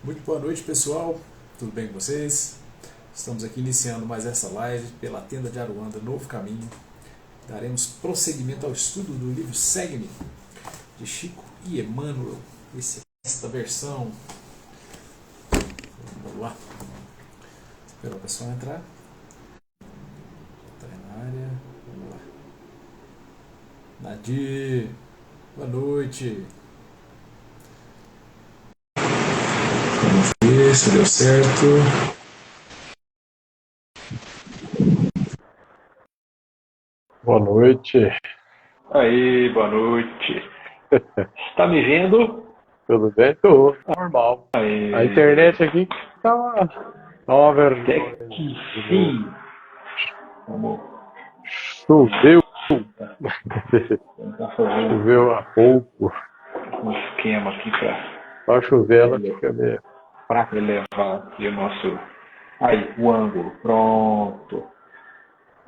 Muito boa noite, pessoal. Tudo bem com vocês? Estamos aqui iniciando mais essa live pela tenda de Aruanda, Novo Caminho. Daremos prosseguimento ao estudo do livro Segue-me, de Chico e Emmanuel. Esta versão. Vamos lá. Esperar o pessoal entrar. Entrar na área. Vamos lá. Nadir, boa noite. Vamos ver se deu certo. Boa noite. Aí, boa noite. Está me vendo? Tudo bem? Tô. Normal. Aí. A internet aqui tá uma vergonha. Até que sim. Vamos. Choveu. Tentar fazer Choveu há pouco. um esquema aqui Só chover ela fica meio. para elevar aqui o nosso. Aí, o ângulo. Pronto.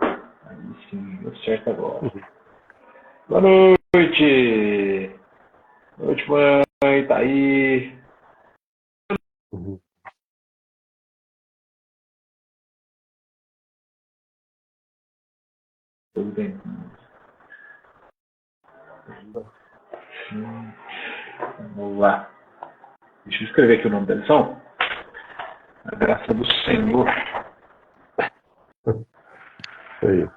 Aí sim, deu certo agora. Boa noite. Boa noite, mãe. Tá aí. Tudo bem. Vamos lá. Deixa eu escrever aqui o nome da lição. A graça do Senhor. Aí.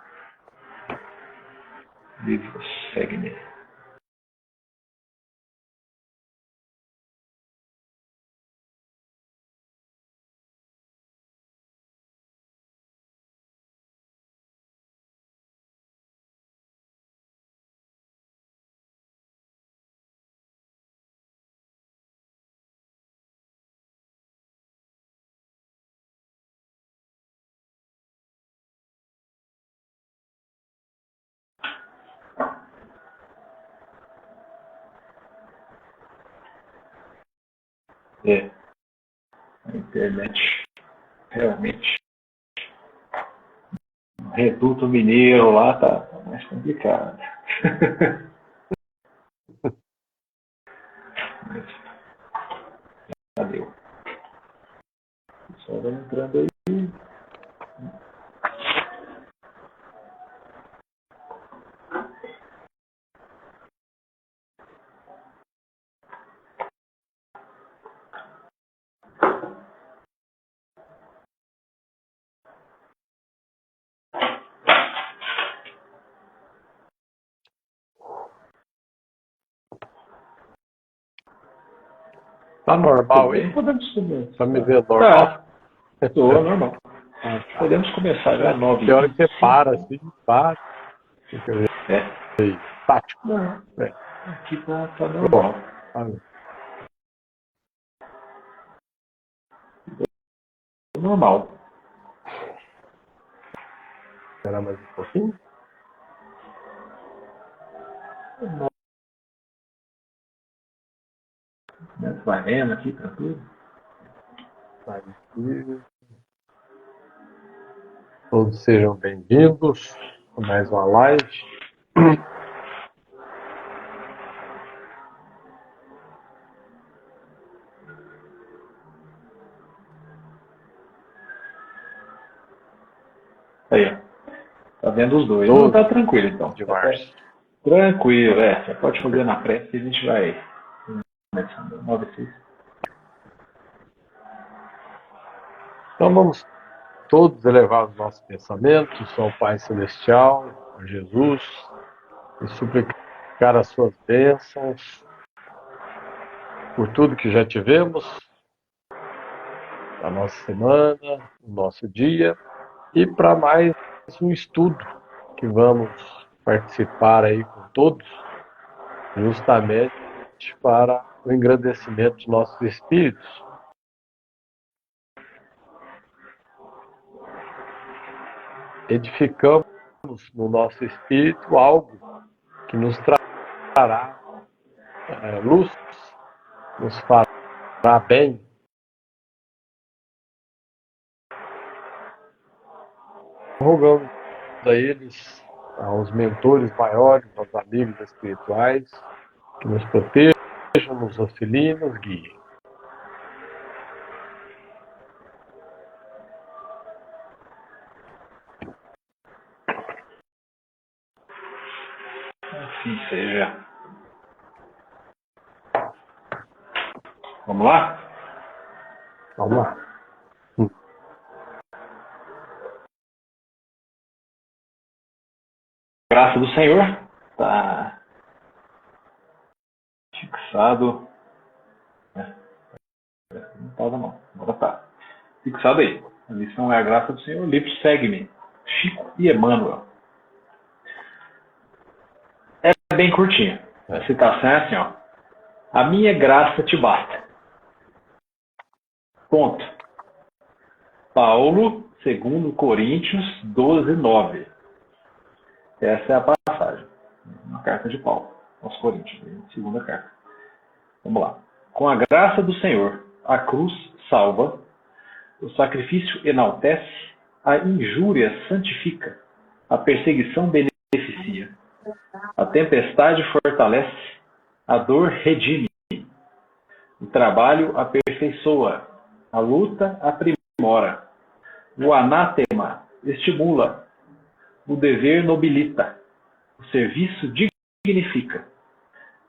Livro Segue-me. É. A internet realmente. O Reduto Mineiro lá tá mais complicado. Mas já deu. Só vai entrando aí. Tá normal aí? Podemos começar. Tá me vendo normal? Tô normal. Podemos começar já 9. Que hora que você para assim, para. Fica meio tático. Não. Aqui tá normal. Normal. Esperar mais um pouquinho. Vai vendo aqui, tranquilo. Todos sejam bem-vindos a mais uma live. Aí, ó. Tá vendo os dois. Não, tá tranquilo então. De março. Tranquilo, Você pode fazer na pressa e a gente vai começando. 9-6. Então vamos todos elevar os nossos pensamentos ao Pai Celestial, a Jesus, e suplicar as suas bênçãos por tudo que já tivemos, a nossa semana, o nosso dia, e para mais um estudo que vamos participar aí com todos, justamente para o engrandecimento de nossos espíritos. Edificamos no nosso espírito algo que nos trará luz, nos fará bem. Rogamos a eles, aos mentores maiores, aos amigos espirituais, que nos protejam, nos auxiliem e nos guiem. Assim seja. Vamos lá? Vamos lá. Graça do Senhor. Tá fixado. Não pausa não. Agora tá. Fixado aí. A lição é a graça do Senhor. O livro segue-me. Chico e Emmanuel. É bem curtinho. A citação é assim, ó. A minha graça te basta. Ponto. Paulo, 2 Coríntios 12, 9. Essa é a passagem. Uma carta de Paulo aos Coríntios. Segunda carta. Vamos lá. Com a graça do Senhor, a cruz salva, o sacrifício enaltece, a injúria santifica, a perseguição beneficia, a tempestade fortalece, a dor redime, o trabalho aperfeiçoa, a luta aprimora, o anátema estimula, o dever nobilita, o serviço dignifica,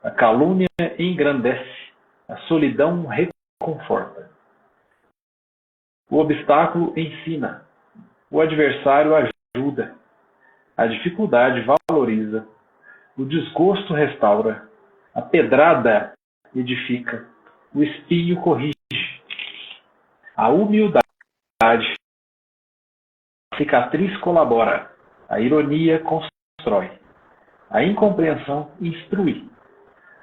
a calúnia engrandece, a solidão reconforta. O obstáculo ensina, o adversário ajuda, a dificuldade valoriza, o desgosto restaura, a pedrada edifica, o espinho corrige, a humildade, a cicatriz colabora, a ironia constrói, a incompreensão instrui,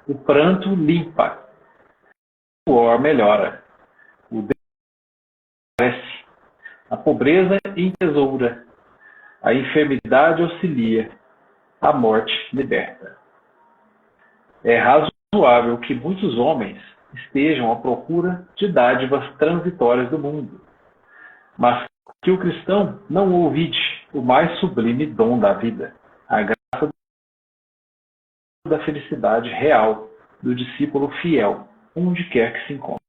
o pranto limpa, o suor melhora, o desce, a pobreza entesoura, a enfermidade auxilia, a morte liberta. É razoável que muitos homens estejam à procura de dádivas transitórias do mundo, mas que o cristão não ouvide o mais sublime dom da vida, a graça da felicidade real do discípulo fiel, onde quer que se encontre.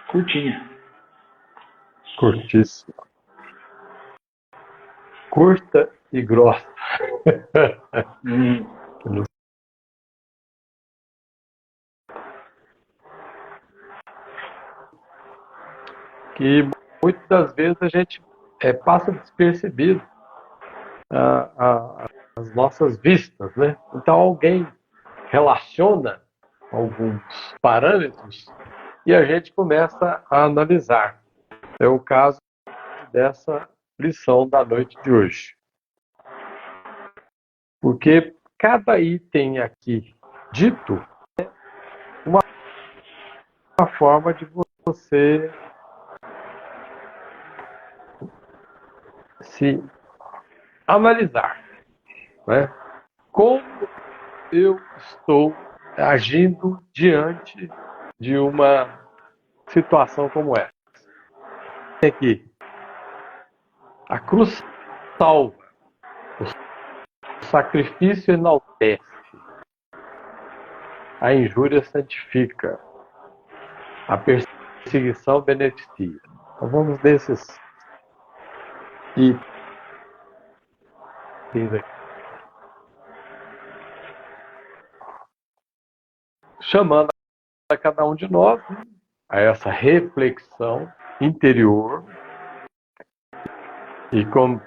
Curtinha. Curtíssimo. Curta e grossa. Que muitas das vezes a gente passa despercebido as nossas vistas, né? Então alguém relaciona alguns parâmetros e a gente começa a analisar. É o caso dessa lição da noite de hoje. Porque cada item aqui dito é uma forma de você se analisar, né? Como eu estou agindo diante de uma situação como essa. Aqui, a cruz salva, o sacrifício enaltece, a injúria santifica, a perseguição beneficia. Então vamos nesses itens aqui. Chamando a cada um de nós, né, a essa reflexão interior. E como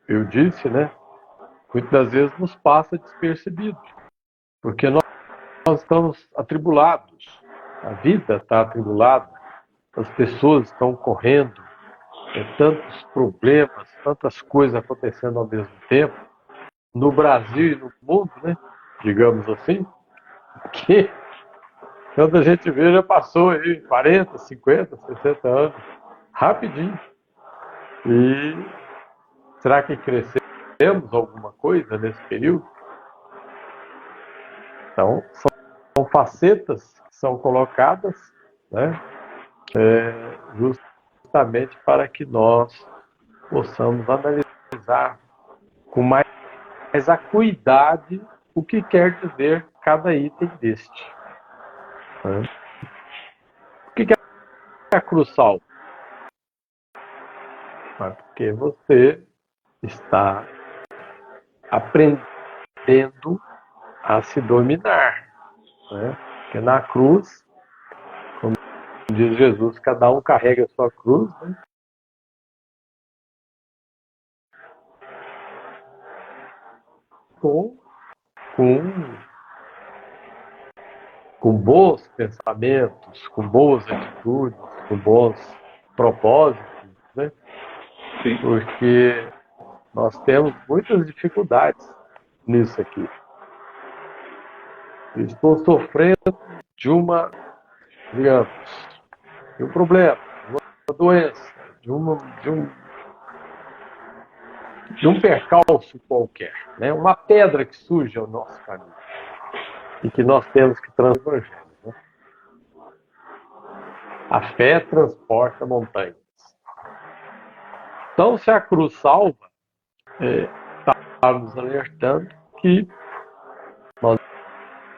eu disse, né, muitas das vezes nos passa despercebido, porque nós estamos atribulados, a vida está atribulada, as pessoas estão correndo, tantos problemas, tantas coisas acontecendo ao mesmo tempo, no Brasil e no mundo, né, digamos assim, que quando a gente vê já passou aí 40, 50, 60 anos, rapidinho. E será que crescemos alguma coisa nesse período? Então, são facetas que são colocadas, né, justamente para que nós possamos analisar com mais acuidade o que quer dizer cada item deste. Né? O que é a cruz salva? porque você está aprendendo a se dominar, né? Porque na cruz, como diz Jesus, cada um carrega a sua cruz, né? com, com bons pensamentos, com boas atitudes, com bons propósitos, né? Sim. Porque nós temos muitas dificuldades nisso aqui. Eu estou sofrendo de digamos, de um problema, de uma doença, de um percalço qualquer, né? Uma pedra que surge ao nosso caminho e que nós temos que transformar. Né? A fé transporta montanhas. Então, se a cruz salva, está nos alertando que nós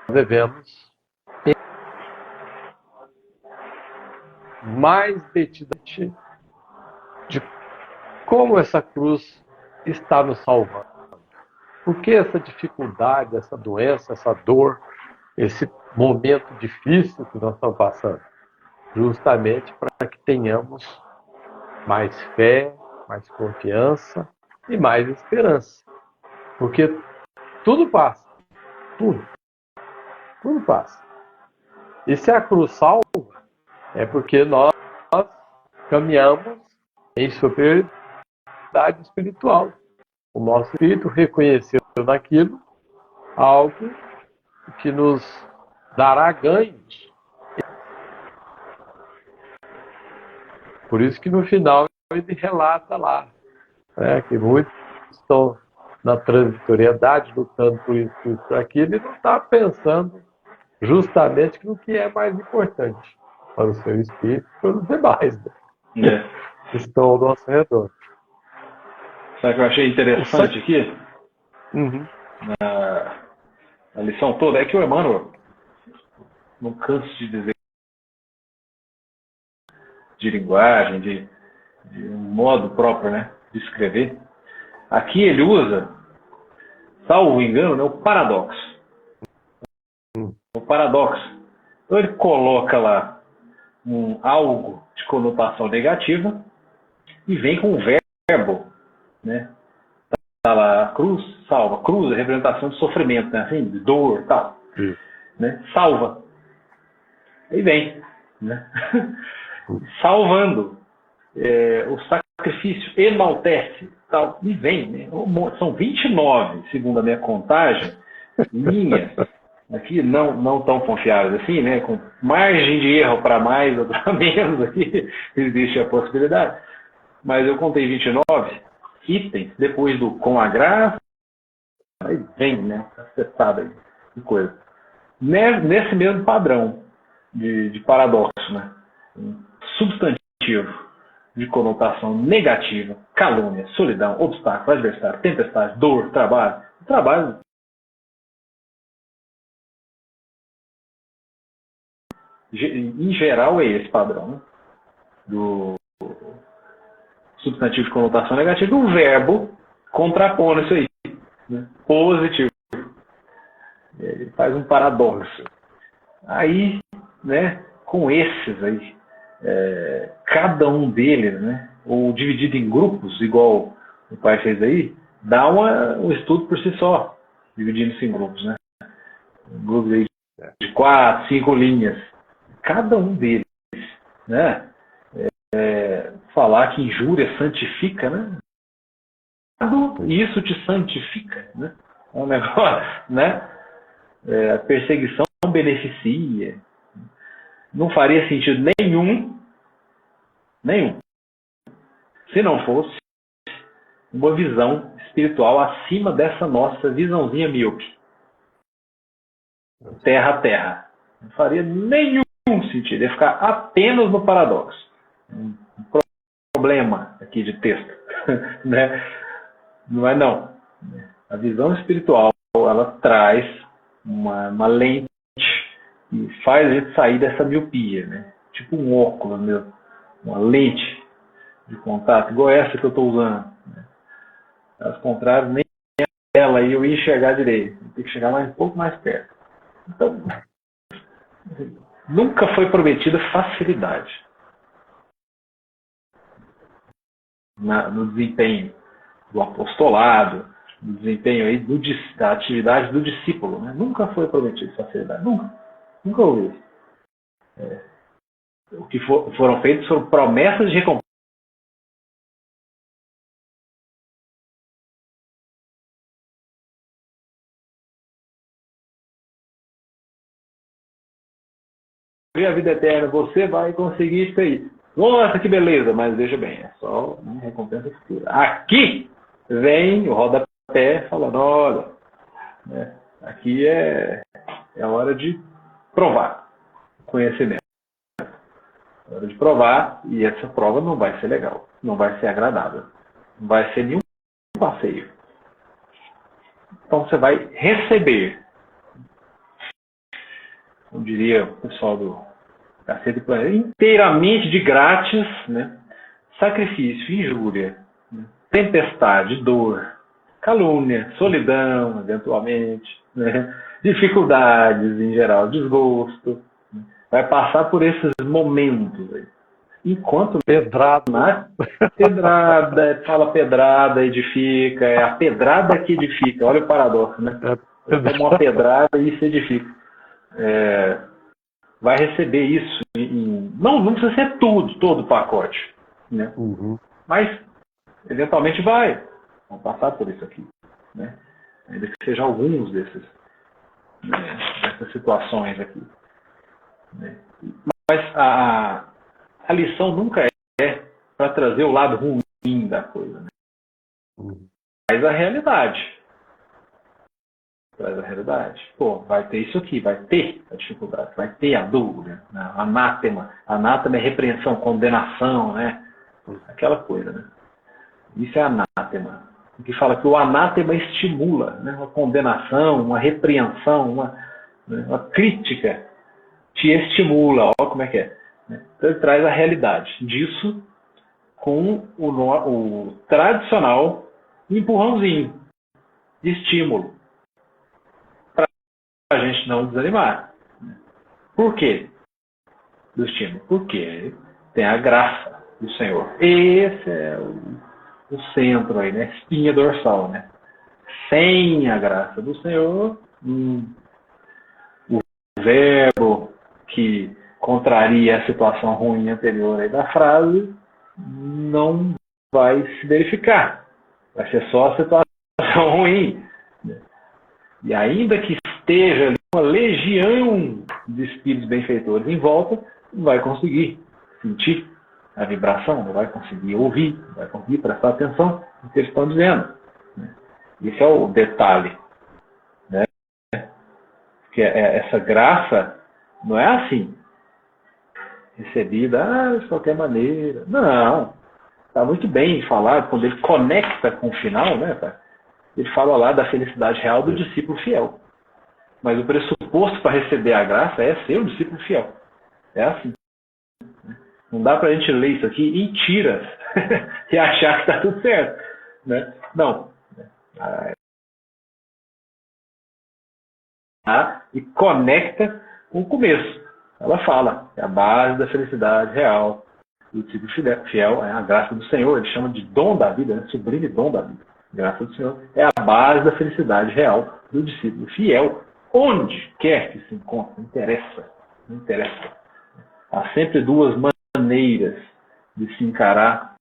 devemos mais detidamente de como essa cruz está nos salvando. Por que essa dificuldade, essa doença, essa dor, esse momento difícil que nós estamos passando? Justamente para que tenhamos mais fé, mais confiança e mais esperança. Porque tudo passa. Tudo passa. E se a cruz salva, é porque nós caminhamos em superioridade espiritual. O nosso espírito reconheceu naquilo algo que nos dará ganhos. Por isso que no final ele relata lá, né, que muitos estão na transitoriedade, lutando por isso, por aquilo, e não está pensando justamente no que é mais importante para o seu espírito e para os demais, né, que estão ao nosso redor. Sabe o que eu achei interessante aqui? Uhum. Na lição toda, é que o Emmanuel, não canso de dizer, de linguagem, de um modo próprio, né, de escrever. Aqui ele usa, salvo engano, né, o paradoxo. O paradoxo. Então ele coloca lá algo de conotação negativa e vem com um verbo, né? Tá lá, a cruz, salva. Cruz é representação de sofrimento, né? Assim, de dor e tal. Né? Salva. Aí vem, né? Salvando. O sacrifício enaltece, tal. E vem, né? São 29, segundo a minha contagem, linhas aqui não tão confiáveis assim, né? Com margem de erro para mais ou para menos aqui, existe a possibilidade. Mas eu contei 29 itens, depois do com a graça, aí vem, né? Acertada aí, que coisa. Nesse mesmo padrão de paradoxo, né? Substantivo de conotação negativa, calúnia, solidão, obstáculo, adversário, tempestade, dor, trabalho. O trabalho em geral é esse padrão, né? Do substantivo de conotação negativa, um verbo contrapondo isso aí, né? Positivo. Ele faz um paradoxo. Aí, né, com esses aí, cada um deles, né, ou dividido em grupos, igual o pai fez aí, dá um estudo por si só, dividindo-se em grupos, né? Grupos aí de 4, 5 linhas. Cada um deles, né? Falar que injúria santifica, né? Isso te santifica, né? É um negócio, né? A perseguição beneficia. Não faria sentido nenhum, se não fosse uma visão espiritual acima dessa nossa visãozinha míope. Terra a terra. Não faria nenhum sentido. Ia ficar apenas no paradoxo. Um problema aqui de texto. Né? Não é não. A visão espiritual, ela traz uma lente e faz a gente sair dessa miopia, né? Tipo um óculos mesmo. Uma lente de contato, igual essa que eu estou usando. Né? Caso contrário, nem ela aí eu ia enxergar direito. Tem que chegar mais, um pouco mais perto. Então, nunca foi prometida facilidade no desempenho do apostolado, no desempenho aí da atividade do discípulo. Né? Nunca foi prometida facilidade. Nunca houve isso. O que foram feitos foram promessas de recompensa. A vida eterna, você vai conseguir isso aí. Nossa, que beleza, mas veja bem, é só uma recompensa futura. Aqui vem o rodapé falando, olha, né, aqui é hora de provar conhecimento. É hora de provar, e essa prova não vai ser legal, não vai ser agradável, não vai ser nenhum passeio. Então você vai receber, como diria o pessoal do Cacete do Planeta, inteiramente de grátis, né? Sacrifício, injúria, né? Tempestade, dor, calúnia, solidão, eventualmente, né? Dificuldades em geral, desgosto. Né? Vai passar por esses momentos aí. Enquanto Pedrada. Pedrada, fala pedrada, edifica, é a pedrada que edifica. Olha o paradoxo, né? Toma uma pedrada e se edifica. Vai receber isso. Não precisa ser todo o pacote. Né? Uhum. Mas, eventualmente, vai passar por isso aqui. Né? Ainda que seja alguns dessas situações aqui. Né? Mas a lição nunca é para trazer o lado ruim da coisa. Né? Traz a realidade. Traz a realidade. Pô, vai ter isso aqui, vai ter a dificuldade, vai ter a dúvida, né? Anátema. Anátema é repreensão, condenação, né? Aquela coisa, né? Isso é anátema. O que fala que o anátema estimula, né? Uma condenação, uma repreensão, uma crítica te estimula. Olha como é que é. Então ele traz a realidade disso com o tradicional empurrãozinho de estímulo. A gente não desanimar. Por quê? Do estímulo. Porque tem a graça do Senhor. Esse é o centro aí, né? Espinha dorsal, né? Sem a graça do Senhor, o verbo que contraria a situação ruim anterior aí da frase não vai se verificar. Vai ser só a situação ruim. E ainda que esteja ali uma legião de espíritos benfeitores em volta, não vai conseguir sentir a vibração, não vai conseguir ouvir, não vai conseguir prestar atenção no que eles estão dizendo. Esse é o detalhe. Né? Porque essa graça não é assim, recebida de qualquer maneira. Não, está muito bem falado quando ele conecta com o final, né, cara? Ele fala lá da felicidade real do discípulo fiel. Mas o pressuposto para receber a graça é ser um discípulo fiel. É assim. Não dá para a gente ler isso aqui em tiras e achar que está tudo certo. Né? Não. E conecta com o começo. Ela fala, é a base da felicidade real do discípulo fiel, é a graça do Senhor. Ele chama de dom da vida, né? Sublime dom da vida. Graça do Senhor é a base da felicidade real do discípulo fiel, onde quer que se encontre. Não interessa. Há sempre duas maneiras de se encarar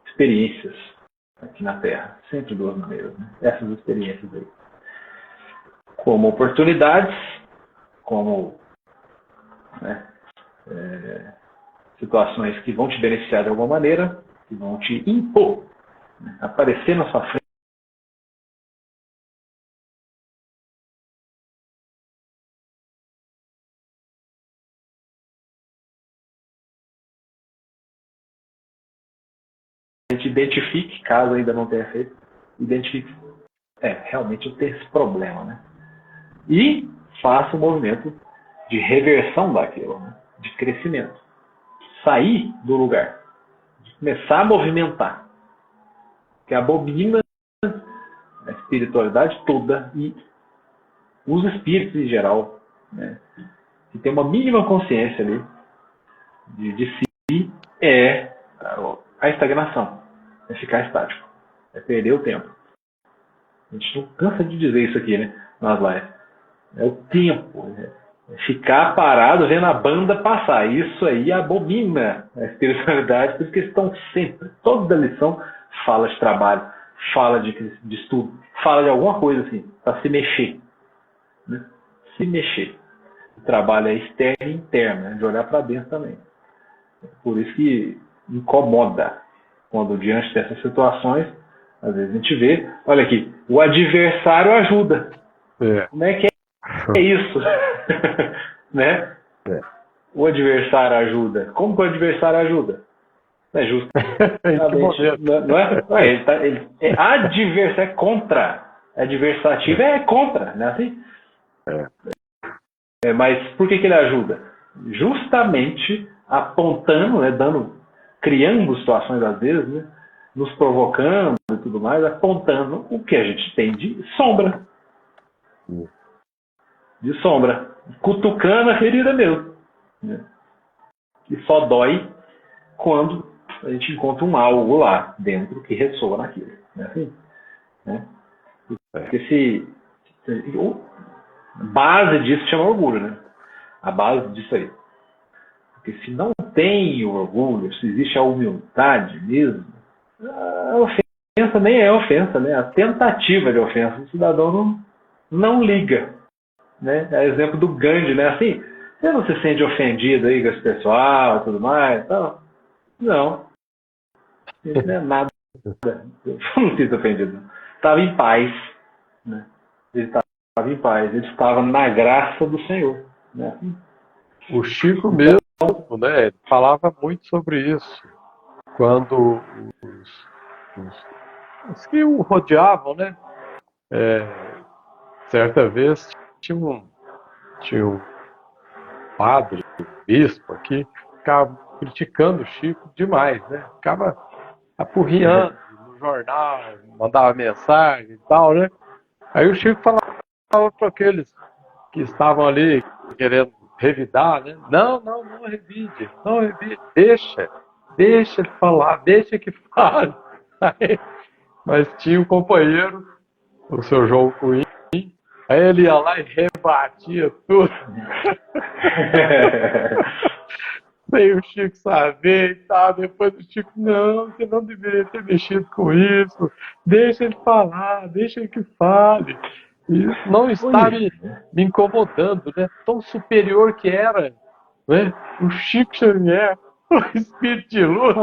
experiências aqui na Terra. Sempre duas maneiras. Né? Essas experiências aí. Como oportunidades, como situações que vão te beneficiar de alguma maneira, que vão te impor, aparecer na sua frente. A gente identifique, caso ainda não tenha feito, identifique, realmente eu tenho esse problema, né? E faça um movimento de reversão daquilo, né? De crescimento. Sair do lugar, de começar a movimentar. Que abomina a espiritualidade toda e os espíritos em geral, né, que tem uma mínima consciência ali de si, é a estagnação, é ficar estático, é perder o tempo. A gente não cansa de dizer isso aqui, né, nas lives. É o tempo, né? É ficar parado vendo a banda passar. Isso aí abomina a espiritualidade, porque estão sempre, toda lição fala de trabalho, fala de estudo, fala de alguma coisa assim, para se mexer. Né? Se mexer. O trabalho é externo e interno, né? De olhar para dentro também. Por isso que incomoda quando diante dessas situações, às vezes a gente vê, olha aqui, o adversário ajuda. Como é que é isso? Né? O adversário ajuda. Como que o adversário ajuda? Não é justo. Não é? Ele é adversário, é contra. Adversativo é contra, não é assim? Mas por que ele ajuda? Justamente apontando, né, criando situações às vezes, né, nos provocando e tudo mais, apontando o que a gente tem de sombra. De sombra. Cutucando a ferida mesmo. Né? E só dói quando a gente encontra um algo lá dentro que ressoa naquilo. Não é assim? Né? Porque a base disso chama orgulho, né? A base disso aí. Porque se não tem o orgulho, se existe a humildade mesmo, a ofensa nem é ofensa, né? A tentativa de ofensa, o cidadão não liga. Né? É exemplo do Gandhi, né? Assim, você não se sente ofendido aí com esse pessoal e tudo mais? Não. Isso não é nada. Eu não sinto ofendido. Estava em paz. Né? Ele estava em paz. Ele estava na graça do Senhor. Né? O Chico mesmo, né, ele falava muito sobre isso. Quando os que o rodeavam, né? Certa vez tinha um padre, um bispo aqui, ficava criticando o Chico demais, né? Ficava apurriando no jornal, mandava mensagem e tal, né? Aí o Chico falava para aqueles que estavam ali querendo revidar, né? Não revide, deixa ele falar, deixa que fale. Aí, mas tinha um companheiro, o seu João Cunha, aí ele ia lá e rebatia tudo. Sem o Chico saber e tal. Depois o Chico, não, você não deveria ter mexido com isso. Deixa ele falar, deixa ele que fale. E não está me incomodando, né? Tão superior que era, né? O Chico Xavier, o espírito de luz.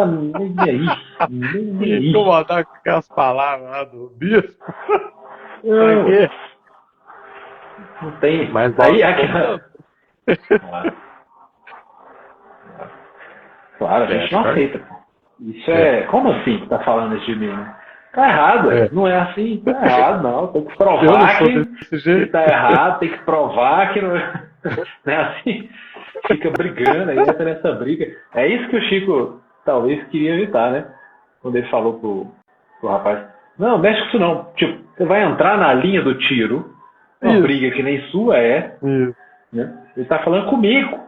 Me incomodar com aquelas palavras lá do bispo. Pra quê? Não tem. Mas aí claro, a gente não aceita. Isso como assim que tá falando isso de mim, né? Tá errado, não é assim, tá errado, não. Tem que provar que tá errado, tem que provar que não é assim. Fica brigando, aí entra nessa briga. É isso que o Chico talvez queria evitar, né? Quando ele falou pro rapaz, não, mexe com isso não. Tipo, você vai entrar na linha do tiro, uma briga que nem sua né? Ele tá falando comigo.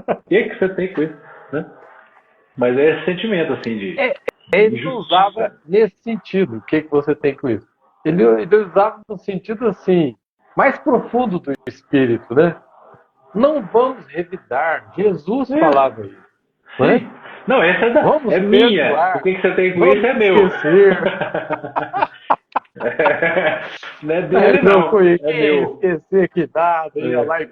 O que você tem com isso? Né? Mas é esse sentimento, assim, de... Ele não usava nesse sentido. O que você tem com isso? Ele usava no sentido, assim, mais profundo do espírito, né? Não vamos revidar. Jesus falava isso. Né? Não, essa é minha. O que você tem com isso é meu. Não é dele, não. É meu. Esquecer que nada. Ia lá e...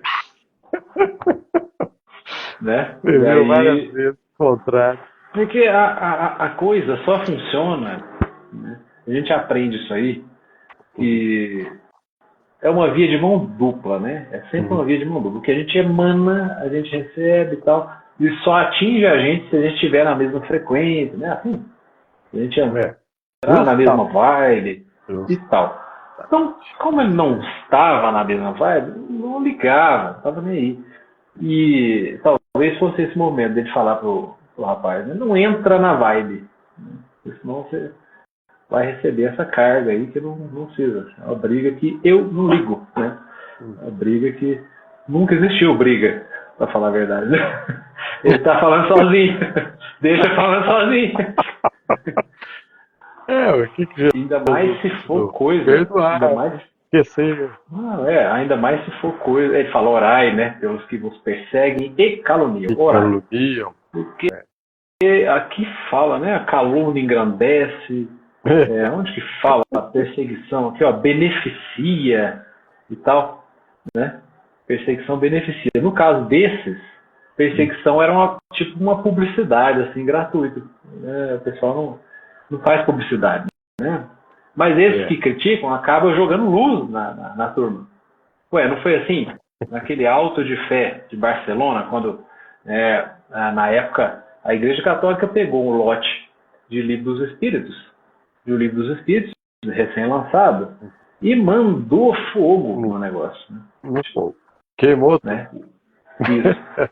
Né? Viveu várias vezes o contrário. Porque a coisa só funciona, né? A gente aprende isso aí, e é uma via de mão dupla, né? É sempre uma via de mão dupla. O que a gente emana, a gente recebe e tal, e só atinge a gente se a gente estiver na mesma frequência, né? Assim, a gente entrar na mesma vibe e tal. Então, como ele não estava na mesma vibe, não ligava, não estava nem aí. E talvez fosse esse momento dele falar pro o rapaz, né? Não entra na vibe, né? Porque senão você vai receber essa carga aí que não precisa. É uma briga que eu não ligo, né? É uma briga que nunca existiu briga, pra falar a verdade. Ele tá falando sozinho. Deixa falando sozinho. O que Ainda mais se for coisa. perdoar, Ainda mais. esquecer. Ainda mais se for coisa. Ele fala orai, né? Pelos que vos perseguem e caluniam. Orai. Caluniam. Porque aqui fala, né? A calúnia engrandece. Onde que fala a perseguição? Aqui, ó, beneficia e tal, né? Perseguição beneficia. No caso desses, perseguição era tipo uma publicidade, assim, gratuita. Né? O pessoal não faz publicidade, né? Mas esses que criticam acabam jogando luz na turma. Não foi assim? Naquele auto de fé de Barcelona, quando, na época, a Igreja Católica pegou um lote de Livro dos Espíritos, recém-lançado, e mandou fogo no negócio. Né? Queimou, né? Isso.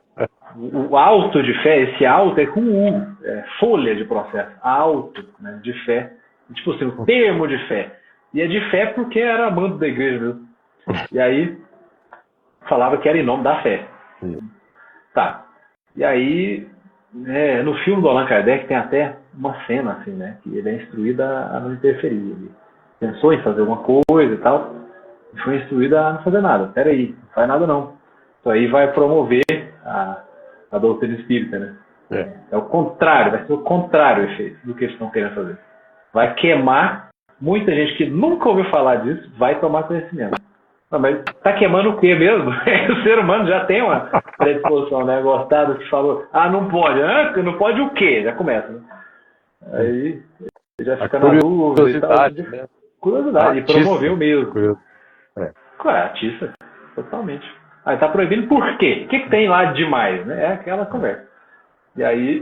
O auto de fé, esse auto é com U, folha de processo, auto, né, de fé, tipo assim, o termo de fé. E é de fé porque era mando da igreja mesmo. E aí falava que era em nome da fé. Tá. E aí, no filme do Allan Kardec tem até uma cena assim, né, que ele é instruído a não interferir. Ele pensou em fazer alguma coisa e tal, e foi instruído a não fazer nada. Peraí, não faz nada não. Isso aí vai promover a doutrina espírita, né? É o contrário, vai ser o contrário o efeito do que eles estão querendo fazer. Vai queimar, muita gente que nunca ouviu falar disso vai tomar conhecimento. Não, mas tá queimando o quê mesmo? O ser humano já tem uma predisposição, né? Gostado que falou, não pode. Não pode o quê? Já começa, né? Aí já fica na dúvida e tal. Né? Curiosidade, e promoveu mesmo. Atiça, totalmente. Aí tá proibindo por quê? O que tem lá de demais? Né? É aquela conversa. E aí,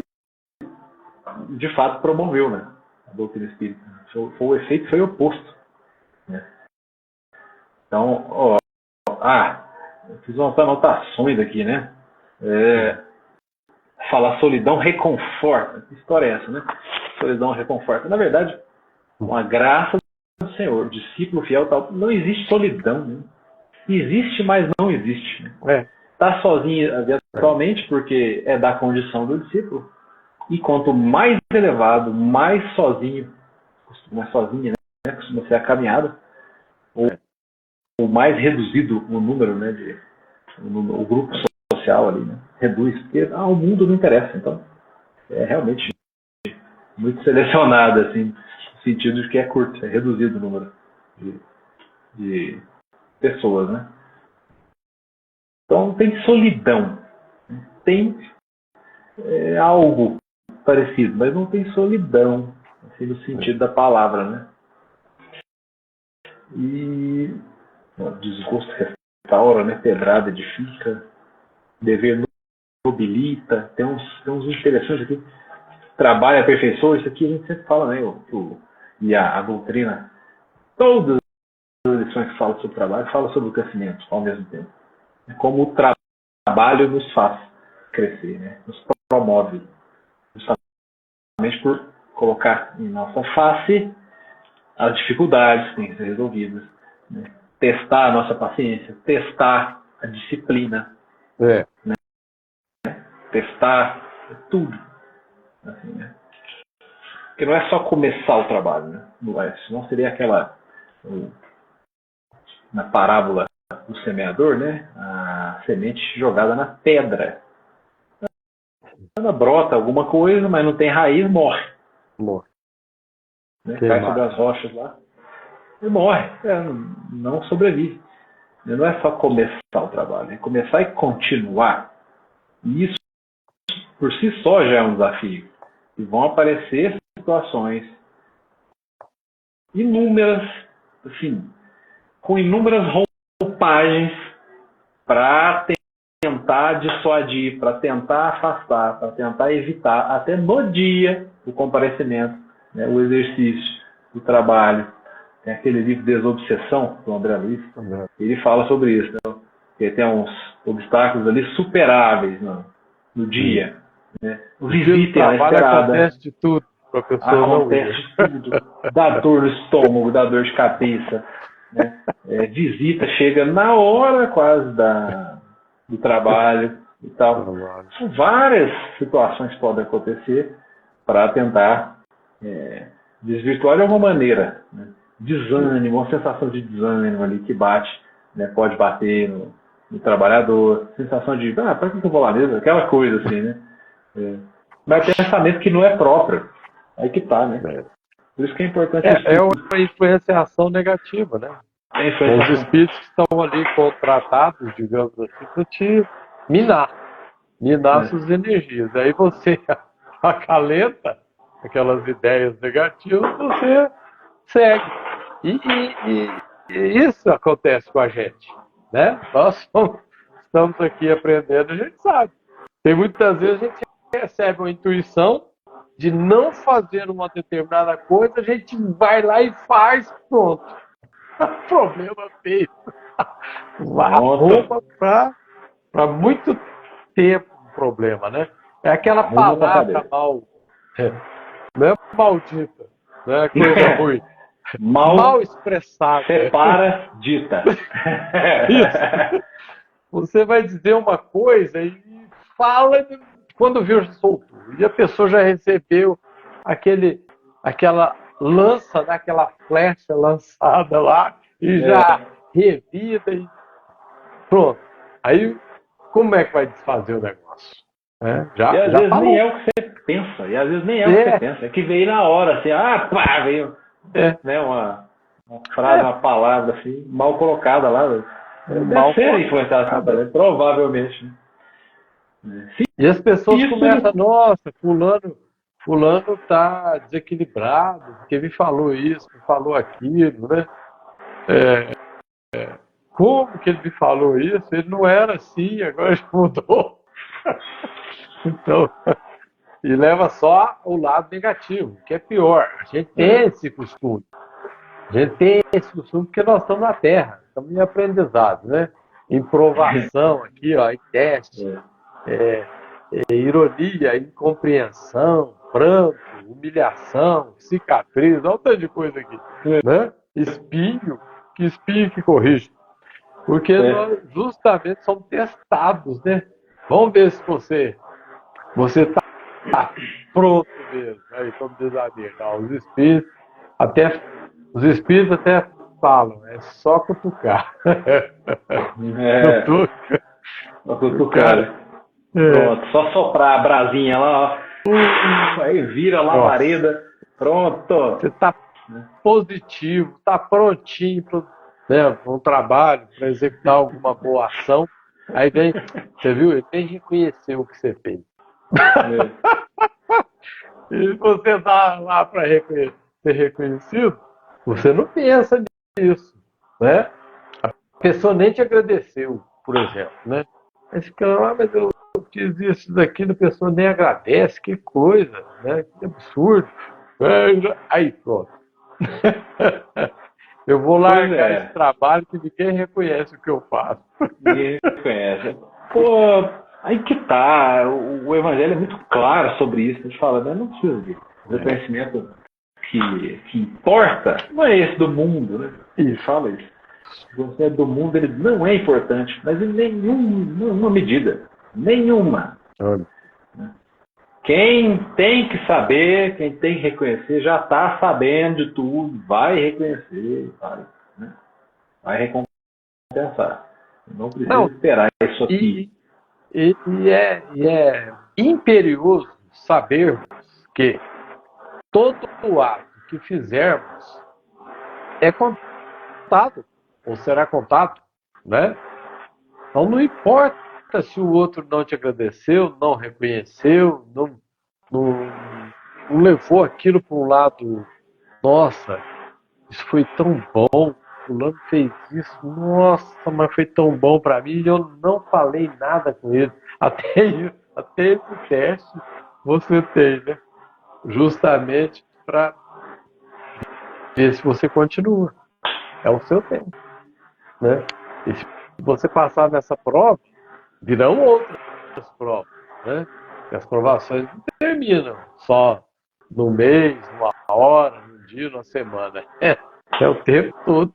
de fato, promoveu, né? A doutrina espírita. O efeito foi oposto. Né? Então, eu fiz umas anotações aqui, né? Falar solidão reconforta. Que história é essa, né? Solidão reconforta. Na verdade, com a graça do Senhor, discípulo fiel tal, não existe solidão, né? Existe, mas não existe. Está sozinho atualmente porque é da condição do discípulo. E quanto mais elevado, mais sozinha, né? Costuma ser a caminhada, ou mais reduzido o número, né? O grupo social ali, né? Reduz, porque o mundo não interessa. Então, é realmente muito selecionado, assim, no sentido de que é curto, é reduzido o número de pessoas, né? Então tem solidão, tem algo parecido, mas não tem solidão, assim, no sentido da palavra, né? E desgosto restaura, né? Pedrada edifica, dever nobilita, tem uns interessantes aqui, trabalho aperfeiçoa, isso aqui a gente sempre fala, né? E a doutrina, todas as lições que falam sobre trabalho, falam sobre o crescimento ao mesmo tempo. É como o trabalho nos faz crescer, né? Nos promove, justamente por colocar em nossa face as dificuldades que têm que ser resolvidas, né? Testar a nossa paciência, testar a disciplina, né? Testar tudo, assim, né? Porque não é só começar o trabalho, né? Senão seria aquela na parábola do semeador, né? A semente jogada na pedra. Ela brota alguma coisa, mas não tem raiz, morre. Né? Cai sobre as rochas lá e morre. Não sobrevive. Não é só começar o trabalho, é começar e continuar. E isso, por si só, já é um desafio. E vão aparecer situações inúmeras, assim, com inúmeras roupagens para tentar dissuadir, para tentar afastar, para tentar evitar, até no dia do comparecimento, né, o exercício, o trabalho. Tem aquele livro Desobsessão, do André Luiz, ele fala sobre isso, né? Porque tem uns obstáculos ali superáveis no dia, Visitem a trabalho esperada. acontece de tudo para a pessoa não ir. Acontece tudo. Dá dor no estômago, dá dor de cabeça. Né? Visita, chega na hora quase do trabalho e tal. São várias situações que podem acontecer para tentar desvirtuar de alguma maneira. Né? Desânimo, uma sensação de desânimo ali que bate, né? Pode bater no trabalhador, sensação de, para que eu vou lá mesmo? Aquela coisa assim, né? Mas pensamento que não é próprio. Aí que tá, né? Por isso que é importante É uma influenciação negativa, né? Os espíritos que estão ali contratados, digamos assim, para te minar suas energias. Aí você acalenta aquelas ideias negativas, você segue. E isso acontece com a gente, né? Nós estamos aqui aprendendo, a gente sabe. Tem muitas vezes a gente recebe uma intuição de não fazer uma determinada coisa, a gente vai lá e faz, pronto. Problema feito. Arruma para muito tempo um problema, né? É aquela palavra não é maldita, não é coisa ruim. Mal expressada. Separa, dita. Isso. Você vai dizer uma coisa e fala quando viu, já soltou. E a pessoa já recebeu aquela lança, né, aquela flecha lançada lá e já revida e pronto. Aí, como é que vai desfazer o negócio? E às vezes falou. Nem é o que você pensa. E às vezes nem é o que você pensa. É que veio na hora, assim, veio né, uma frase, uma palavra assim, mal colocada lá. Deve ser influenciada, provavelmente. E as pessoas começam, nossa, fulano tá desequilibrado, porque me falou isso, me falou aquilo, né? Como que ele me falou isso? Ele não era assim, agora já mudou. Então, e leva só o lado negativo, que é pior. A gente tem esse costume. A gente tem esse costume porque nós estamos na Terra, estamos em aprendizado, né? Em provação aqui, ó, em teste. Ironia, incompreensão, pranto, humilhação, cicatriz, olha o tanto de coisa aqui, né? Espinho que corrige. Porque nós justamente somos testados, né? Vamos ver se você está pronto mesmo. Aí, como diz a minha, os espíritos até falam, é só cutucar. Cutucar. Pronto, só soprar a brasinha lá, ó. Aí vira a labareda, pronto. Você está positivo, está prontinho para um trabalho, para executar alguma boa ação. Aí vem, você viu? Ele tem que reconhecer o que você fez. E você está lá para ser reconhecido, você não pensa nisso, né? A pessoa nem te agradeceu, por exemplo, né? Aí fica, mas eu fiz isso daqui, a pessoa nem agradece, que coisa, né? Que absurdo. Aí pronto. Eu vou largar esse trabalho que ninguém reconhece o que eu faço. Ninguém reconhece. Pô, aí que tá. O Evangelho é muito claro sobre isso. A gente fala, né? Não precisa de reconhecimento que importa. Não é esse do mundo, né? E fala isso. O conhecimento do mundo ele não é importante, mas em nenhuma medida. Nenhuma. Quem tem que saber, quem tem que reconhecer, já está sabendo de tudo, vai reconhecer, vai recompensar. Não precisa esperar isso aqui. E é imperioso sabermos que todo o ato que fizermos é contado, ou será contado, né? Então não importa se o outro não te agradeceu, não reconheceu, não levou aquilo para um lado, nossa, isso foi tão bom, fulano fez isso, nossa, mas foi tão bom para mim e eu não falei nada com ele. Até esse teste você tem, né? Justamente para ver se você continua. É o seu tempo, né? E se você passar nessa prova, virão outras provas, né? E as provações não terminam só no mês, numa hora, num dia, numa semana. É o tempo todo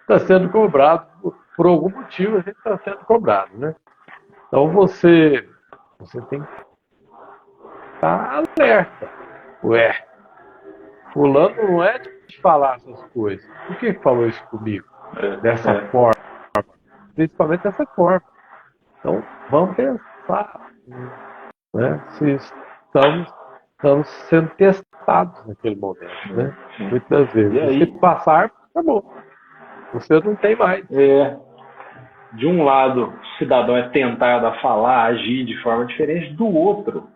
está sendo cobrado. Por algum motivo a gente está sendo cobrado, né? Então você tem que estar alerta. Ué, fulano não é de falar essas coisas. Por que falou isso comigo? Dessa forma. Principalmente dessa forma. Então, vamos pensar, né, se estamos sendo testados naquele momento, né? Muitas das vezes. E aí? Se passar, acabou. Você não tem mais. De um lado, o cidadão é tentado a falar, a agir de forma diferente do outro.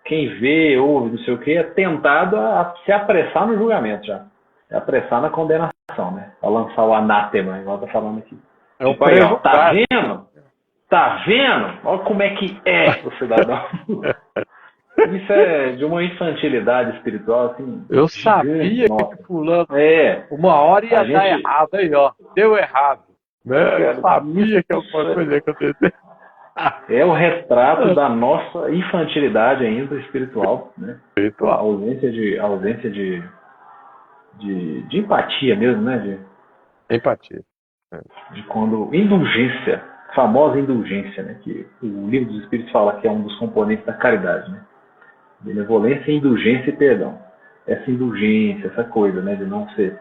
Quem vê, ouve, não sei o que, é tentado a se apressar no julgamento já. Se apressar na condenação, né? A lançar o anátema, igual tá falando aqui. É um Tipo aí, ó, tá prejudicado. vendo? Tá vendo? Olha como é que é o cidadão. Isso é de uma infantilidade espiritual, assim. Eu gigante. sabia Nossa. que fulano É. uma hora ia A dar gente- errado aí, ó. Deu errado. Né? Eu sabia que Isso alguma coisa ia acontecer. É o retrato da nossa infantilidade ainda espiritual, né? A Espiritual. ausência de empatia mesmo, né? Empatia. De quando indulgência, famosa indulgência, né? Que o livro dos Espíritos fala que é um dos componentes da caridade, né? Benevolência, indulgência e perdão. Essa indulgência, essa coisa, né? De não ser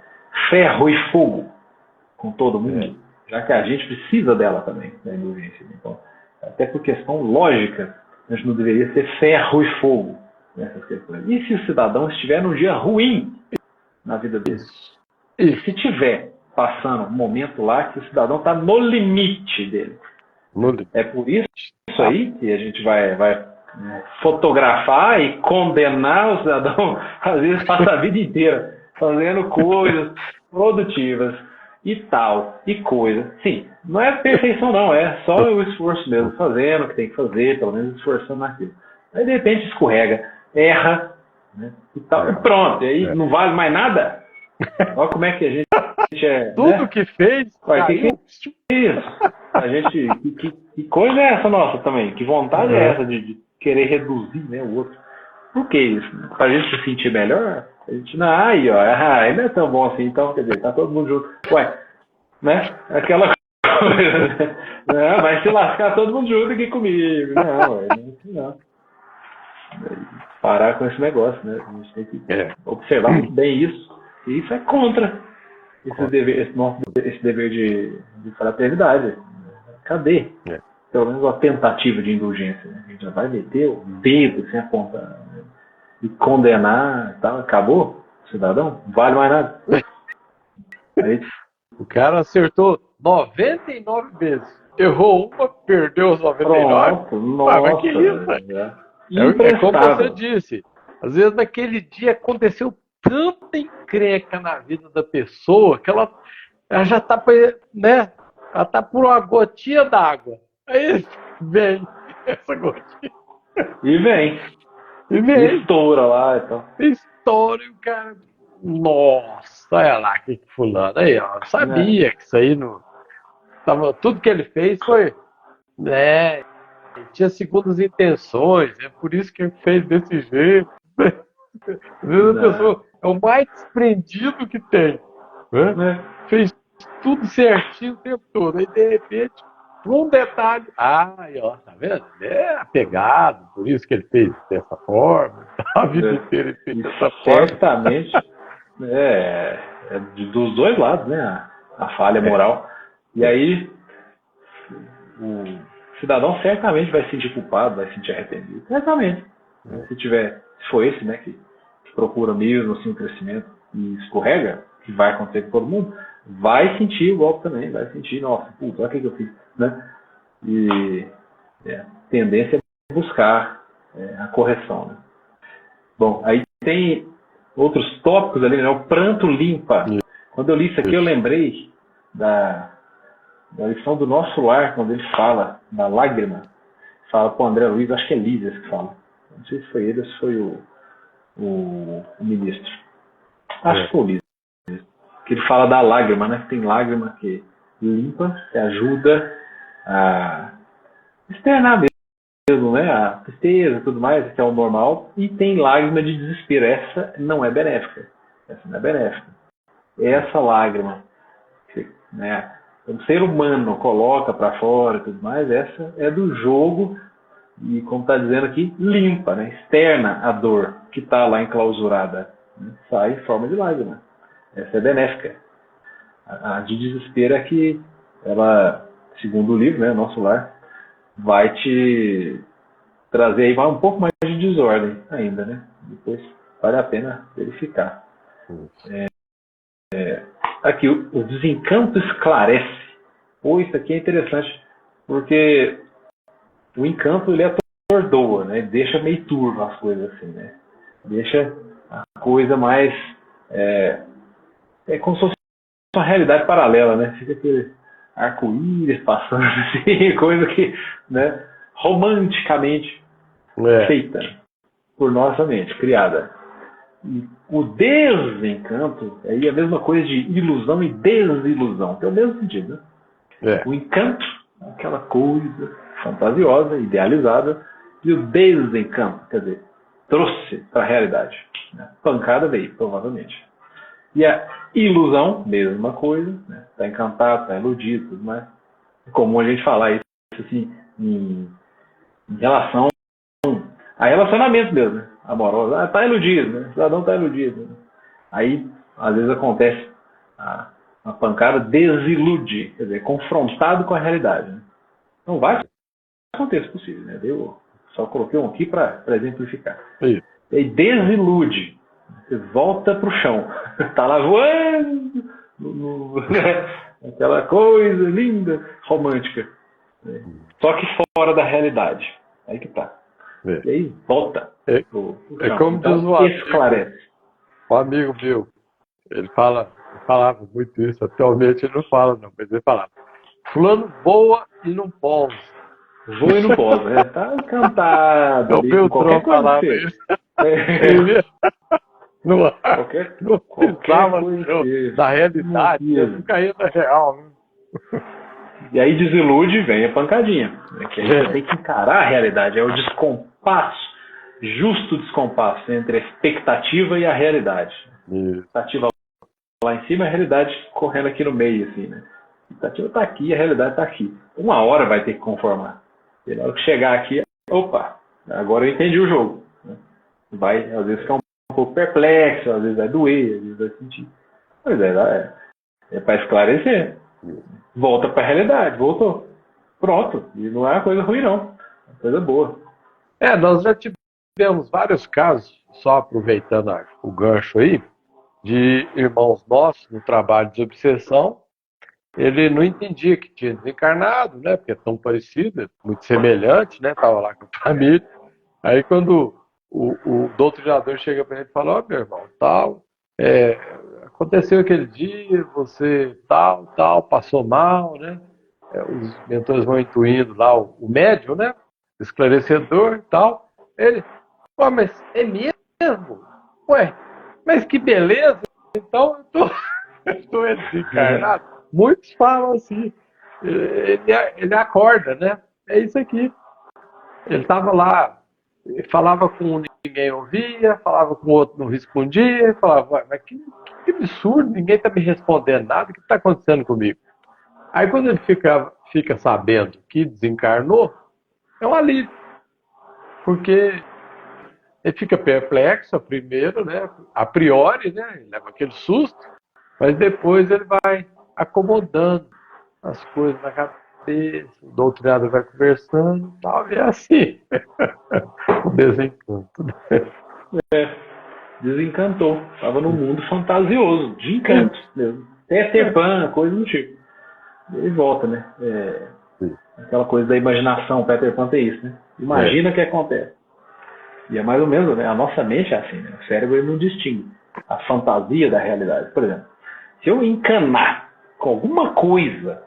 ferro e fogo com todo mundo, já que a gente precisa dela também, da indulgência. Então, até por questão lógica, a gente não deveria ser ferro e fogo nessas questões. E se o cidadão estiver num dia ruim na vida dele? E se tiver passando um momento lá que o cidadão está no limite dele? É por isso aí que a gente vai fotografar e condenar o cidadão, às vezes passa a vida inteira fazendo coisas produtivas e tal, e coisa. Sim, não é perfeição não, é só o esforço mesmo, fazendo o que tem que fazer, pelo menos esforçando naquilo. Aí de repente escorrega, erra, né, e tal, e pronto, e aí não vale mais nada. Olha como é que a gente é... Tudo né? que fez, caiu. Isso. A gente, que coisa é essa nossa também? Que vontade é essa de querer reduzir, né, o outro? Por que isso? Pra gente se sentir melhor? A gente não, aí, ó, não é tão bom assim, então, quer dizer, tá todo mundo junto. Ué, né? Aquela coisa, né? Vai se lascar todo mundo junto aqui comigo. Não, não. Parar com esse negócio, né? A gente tem que observar muito bem isso. E isso é contra esse dever de fraternidade. Cadê? Pelo menos uma tentativa de indulgência. Né? A gente já vai meter o dedo sem apontar, né? E condenar e tal. Acabou? Cidadão? Não vale mais nada. Aí, o cara acertou 99 vezes. Errou uma, perdeu os 99. Pronto, nossa. Mas que isso? É como você disse. Às vezes naquele dia aconteceu tanta encrenca na vida da pessoa que ela já está, né? Ela está por uma gotinha d'água. Aí vem essa gotinha. E vem. Estoura lá e tal. Estoura e o cara... Nossa, olha lá que fulano. Aí, ó, eu sabia que isso aí não... Tudo que ele fez foi... Né? Tinha segundas intenções. É por isso que ele fez desse jeito. Às vezes a pessoa é o mais desprendido que tem. Né? Fez tudo certinho o tempo todo. Aí, de repente, por um detalhe... Ai, ó, tá vendo? É apegado, por isso que ele fez dessa forma. A vida inteira ele fez dessa forma. Certamente é dos dois lados, né? A falha moral. E aí o cidadão certamente vai se sentir culpado, vai se sentir arrependido. Certamente. Se for esse, né, que procura mesmo assim o crescimento e escorrega, que vai acontecer com todo mundo, vai sentir o golpe também, vai sentir, nossa, puta, olha o que eu fiz, né? E a tendência é buscar a correção, né? Bom, aí tem outros tópicos ali, né? O pranto limpa. Quando eu li isso aqui, eu lembrei da lição do Nosso Lar, quando ele fala da lágrima. Fala com o André Luiz, acho que é Lízias que fala. Não sei se foi ele ou se foi o ministro. Acho que foi o Lízias. Que ele fala da lágrima, né? Tem lágrima que limpa, que ajuda a externar mesmo, né? A tristeza e tudo mais, que é o normal, e tem lágrima de desespero. Essa não é benéfica. Essa não é benéfica. Essa lágrima, né, o ser humano coloca para fora e tudo mais, essa é do jogo e, como está dizendo aqui, limpa, né, externa a dor que está lá enclausurada, né, sai em forma de lágrima. Essa é benéfica. A de desespero é que ela, segundo o livro, né, Nosso Lar, vai te trazer aí um pouco mais de desordem ainda, né? Depois vale a pena verificar. Aqui, o desencanto esclarece. Pô, isso aqui é interessante, porque o encanto ele atordoa, né? Deixa meio turvo as coisas assim, né? Deixa a coisa mais... É como se fosse uma realidade paralela, né? Fica aquele arco-íris passando assim, coisa que, né? Romanticamente feita por nossa mente, criada. E o desencanto é a mesma coisa de ilusão e desilusão, que é o mesmo sentido, né? O encanto, aquela coisa fantasiosa, idealizada, e o desencanto, quer dizer, trouxe para a realidade. Né? Pancada veio, provavelmente. E a ilusão, mesma coisa, né? Tá encantado, tá iludido, tudo mais. É comum a gente falar isso assim, em relação a relacionamento mesmo, né? Amoroso. Ah, tá iludido, né? O cidadão tá iludido. Né? Aí, às vezes acontece a pancada desilude, quer dizer, confrontado com a realidade. Né? Não vai acontecer possível, né? Eu só coloquei um aqui para exemplificar. E aí desilude. Você volta pro chão. Tá lá voando. Aquela coisa linda, romântica. Né? Só que fora da realidade. Aí que tá. E aí volta pro chão. Como então, diz o esclarece. O amigo meu, ele falava muito isso. Atualmente ele não fala não, mas ele falava: fulano voa e não pousa. Voa e não pousa. Né? Tá encantado. O Beltrão falava isso. Ele não pisava no chão da realidade, não caía da real. Né? E aí desilude, vem a pancadinha. Né? Que aí você tem que encarar a realidade. É o descompasso, justo descompasso entre a expectativa e a realidade. A expectativa lá em cima, a realidade correndo aqui no meio, assim, né? A expectativa está aqui, a realidade está aqui. Uma hora vai ter que conformar. E na hora que chegar aqui, opa, agora eu entendi o jogo. Né? Vai, às vezes, ficar um pouco perplexo, às vezes vai doer, às vezes vai sentir. Pois é para esclarecer. Volta para a realidade, voltou. Pronto. E não é uma coisa ruim, não. É uma coisa boa. Nós já tivemos vários casos, só aproveitando o gancho aí, de irmãos nossos no trabalho de obsessão. Ele não entendia que tinha desencarnado, né? Porque é tão parecido, muito semelhante, né? Estava lá com a família. Aí quando o doutrinador chega para ele e fala: ó, meu irmão, tal, aconteceu aquele dia, você tal, passou mal, né? Os mentores vão intuindo lá o médium, né? Esclarecedor e tal. Ele: pô, mas é mesmo? Ué, mas que beleza! Então eu estou desencarnado. Muitos falam assim. Ele acorda, né? É isso aqui. Ele estava lá, falava com um, ninguém ouvia, falava com o outro, não respondia, falava: mas que absurdo, ninguém está me respondendo nada, o que está acontecendo comigo? Aí quando ele fica sabendo que desencarnou, é um alívio, porque ele fica perplexo primeiro, né? A priori, né? Ele leva aquele susto, mas depois ele vai acomodando as coisas na cabeça, o doutrinador vai conversando e tal, e é assim. O desencanto. Desencantou. Estava num mundo fantasioso, de encanto mesmo. Peter Pan, coisa do tipo. Ele volta, né? Aquela coisa da imaginação, Peter Pan tem isso, né? Imagina o que acontece. E é mais ou menos, né? A nossa mente é assim, né? O cérebro ele não distingue a fantasia da realidade. Por exemplo, se eu encanar com alguma coisa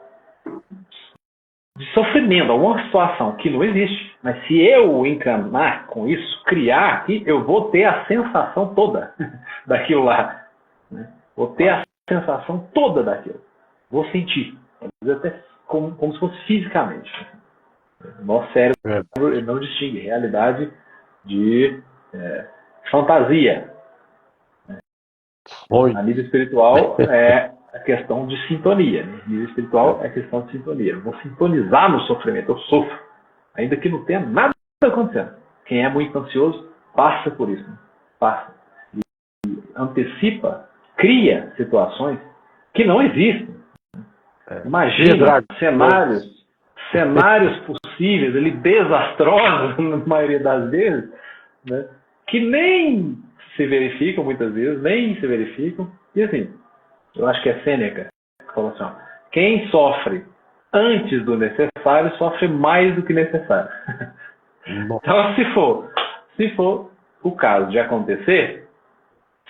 de sofrimento, alguma situação que não existe, mas se eu encanar com isso, criar aqui, eu vou ter a sensação toda daquilo lá. Né? Vou ter a sensação toda daquilo. Vou sentir. Às vezes até como se fosse fisicamente. O nosso cérebro ele não distingue realidade de fantasia. A nível espiritual é a questão de sintonia. Né? A nível espiritual é a questão de sintonia. Eu vou sintonizar no sofrimento, eu sofro, ainda que não tenha nada acontecendo. Quem é muito ansioso passa por isso. Né? Passa. E antecipa, cria situações que não existem. Imagina cenários possíveis, ali, desastrosos, na maioria das vezes, né? Que nem se verificam muitas vezes, nem se verificam. E assim, eu acho que é Sêneca que falou assim, ó, quem sofre antes do necessário sofre mais do que necessário. Então, se for o caso de acontecer,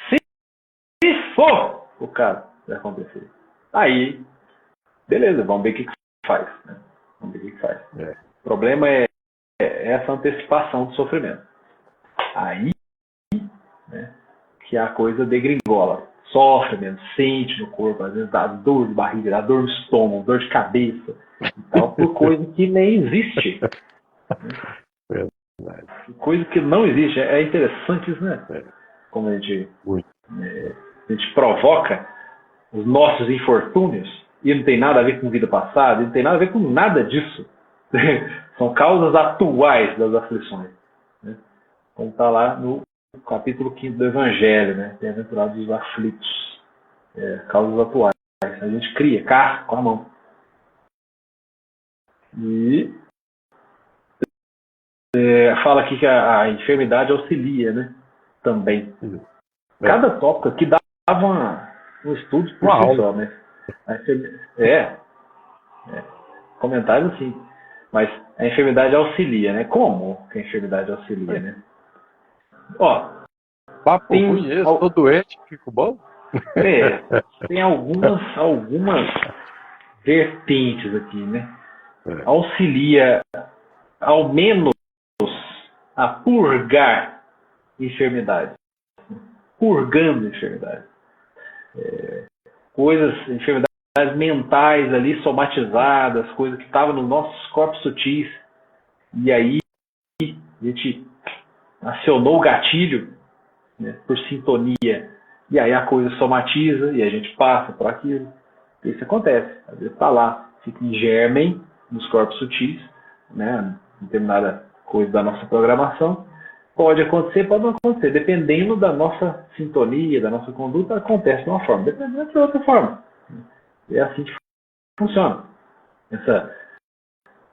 se for o caso de acontecer, aí, beleza, vamos ver o que faz. Né? Vamos ver o que faz. O problema é essa antecipação do sofrimento. Aí, né, que a coisa degringola. Sofre mesmo, sente no corpo, às vezes dá dor de barriga, dá dor no estômago, dor de cabeça, e tal, por coisa que nem existe. Coisa que não existe. É interessante isso, né? Como a gente provoca os nossos infortúnios e não tem nada a ver com vida passada, não tem nada a ver com nada disso. São causas atuais das aflições. Né? Como está lá no capítulo 5 do Evangelho, né? Bem-aventurados os aflitos, causas atuais. A gente cria, caça com a mão. E fala aqui que a enfermidade auxilia, né? Também. Cada tópico aqui dava um estudo por si só, né? Comentários assim. Mas a enfermidade auxilia, né? Como que a enfermidade auxilia, né? Ó, papo ruim esse, tô doente, fico bom? Tem algumas vertentes aqui, né? Auxilia, ao menos, a purgar enfermidade. Purgando enfermidade. Enfermidades mentais ali, somatizadas, coisas que estavam nos nossos corpos sutis. E aí, a gente acionou o gatilho, né, por sintonia. E aí a coisa somatiza e a gente passa por aquilo. Isso acontece. Às vezes está lá, fica em germen nos corpos sutis, né, determinada coisa da nossa programação. Pode acontecer, pode não acontecer. Dependendo da nossa sintonia, da nossa conduta, acontece de uma forma. Dependendo de outra forma. É assim que funciona. Essa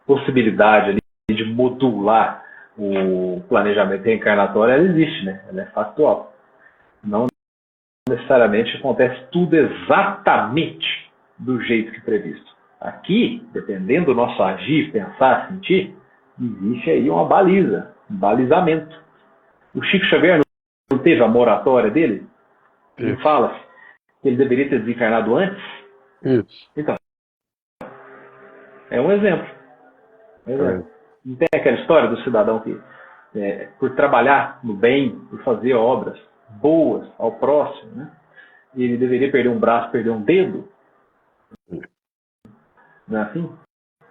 possibilidade ali de modular o planejamento reencarnatório, ela existe, né? Ela é factual. Não necessariamente acontece tudo exatamente do jeito que previsto. Aqui, dependendo do nosso agir, pensar, sentir, existe aí uma baliza, um balizamento. O Chico Xavier não teve a moratória dele? Ele fala que ele deveria ter desencarnado antes? Isso. Então, é um exemplo. Não tem aquela história do cidadão que, por trabalhar no bem, por fazer obras boas ao próximo, né, ele deveria perder um braço, perder um dedo? Não é assim?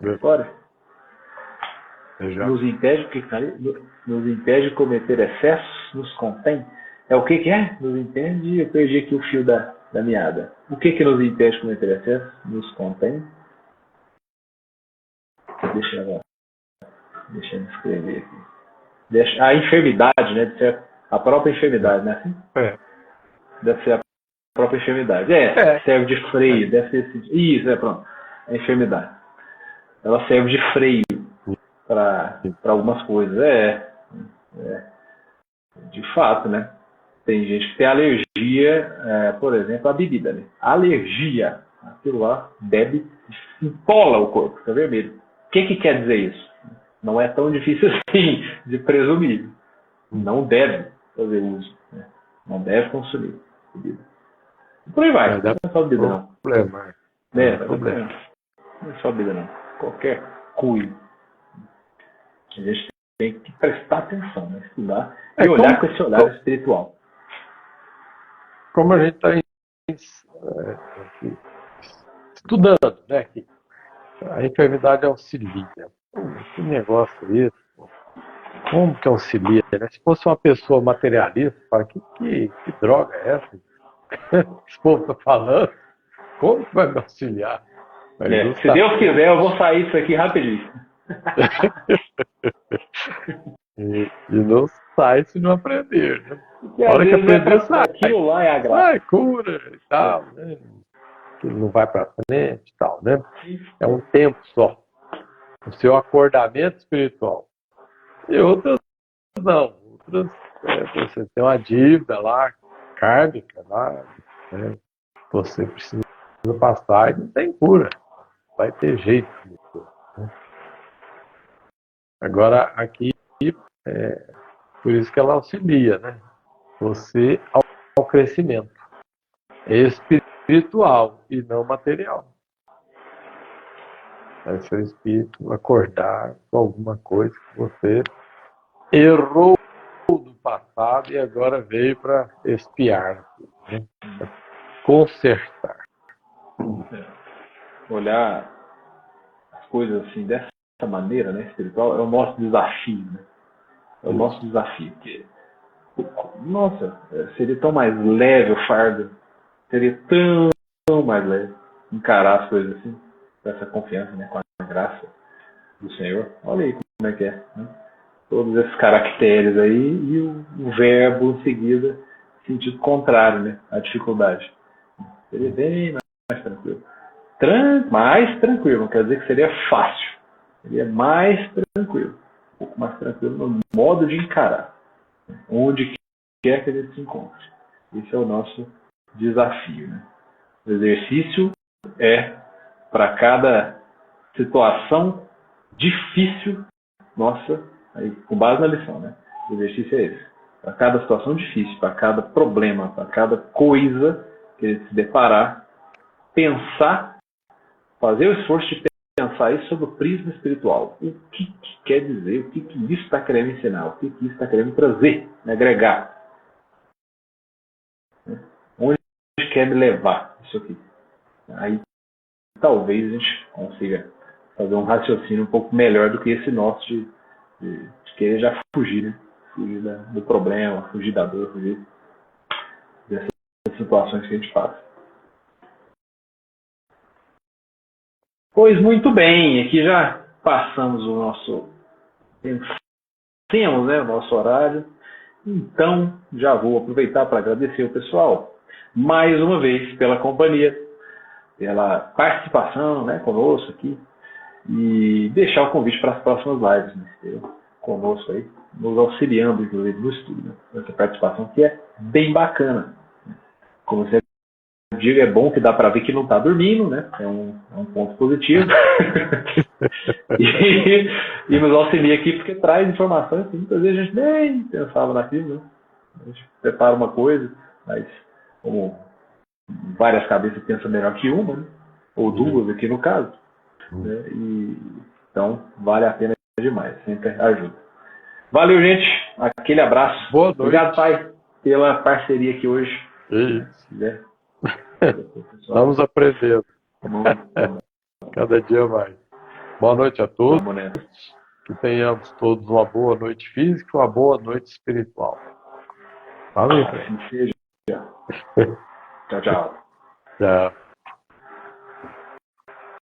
História? Nos impede, nos impede de cometer excessos, nos contém. É o que é? Nos impede, eu perdi aqui o fio da meada. O que nos impede de cometer excessos? Nos contém. Deixa eu escrever aqui. A enfermidade, né? Deve ser a própria enfermidade, né? Assim? Deve ser a própria enfermidade. Serve de freio. Deve ser isso, pronto. A enfermidade. Ela serve de freio para algumas coisas. De fato, né? Tem gente que tem alergia, por exemplo, à bebida. Né? Alergia. Aquilo lá bebe, empola o corpo, fica vermelho. O que quer dizer isso? Não é tão difícil assim de presumir. Não deve fazer uso. Né? Não deve consumir bebida. E por aí vai. Não é só bebida, não. Não é só bebida, não. Qualquer cuido. A gente tem que prestar atenção, né? Estudar e olhar com esse olhar espiritual. Como a gente está estudando, né? A enfermidade auxilia. que negócio é esse? Pô? Como que auxilia, né? Se fosse uma pessoa materialista, fala, que droga é essa? Esse povo tá falando, como que vai me auxiliar? Mas Se Deus quiser, eu vou sair disso aqui rapidinho. E não sai se não aprender, né? E A hora que às vezes aprender, sai. aquilo lá é a graça. Sai, cura e tal, né? Que não vai para frente e tal, né? É um tempo só. O seu acordamento espiritual. E outras não. Outras, você tem uma dívida lá, kármica lá, né? Você precisa passar e não tem cura. Vai ter jeito. Né? Agora, aqui, por isso que ela auxilia, né? Você ao crescimento espiritual e não material. É seu espírito acordar com alguma coisa que você errou do passado e agora veio para expiar, né? Consertar. Olhar as coisas assim dessa maneira, né, espiritual, é o nosso desafio, né? É o nosso desafio. Porque, nossa, seria tão mais leve o fardo, seria tão mais leve encarar as coisas assim, com essa confiança, né, com a graça do Senhor. Olha aí como é que é, né? Todos esses caracteres aí e o verbo em seguida, sentido contrário, né, a dificuldade. Seria bem mais tranquilo. Mais tranquilo, não quer dizer que seria fácil. Seria mais tranquilo. Um pouco mais tranquilo no modo de encarar. Onde quer que ele se encontre. Esse é o nosso desafio. Né? O exercício é para cada situação difícil nossa, aí, com base na lição, né? O exercício é esse. Para cada situação difícil, para cada problema, para cada coisa que ele se deparar, pensar, fazer o esforço de pensar isso sobre o prisma espiritual. O que quer dizer? O que isso está querendo ensinar? O que isso está querendo trazer, me agregar? Onde quer me levar isso aqui? Aí talvez a gente consiga fazer um raciocínio um pouco melhor do que esse nosso de querer já fugir, né? Fugir do problema, fugir da dor, fugir dessas situações que a gente passa. Pois muito bem, aqui já passamos o nosso... Temos, né, o nosso horário. Então, já vou aproveitar para agradecer o pessoal mais uma vez pela companhia, pela participação, né, conosco aqui e deixar o convite para as próximas lives, né, conosco aí, nos auxiliando, inclusive, no estudo, né, essa participação que é bem bacana. Como você digo, é bom que dá para ver que não está dormindo, né? É um ponto positivo. e nos auxilia aqui porque traz informações que muitas vezes a gente nem pensava naquilo, né? A gente prepara uma coisa, mas como várias cabeças pensam melhor que uma, né? Ou duas aqui no caso, né? Então vale a pena demais, sempre ajuda. Valeu, gente. Aquele abraço. Boa noite. Obrigado, pai, pela parceria aqui hoje. Isso. Né? Vamos aprendendo. Cada dia mais. Boa noite a todos. Que tenhamos todos uma boa noite física e uma boa noite espiritual. Valeu. Assim seja. Tchau, tchau. Tchau.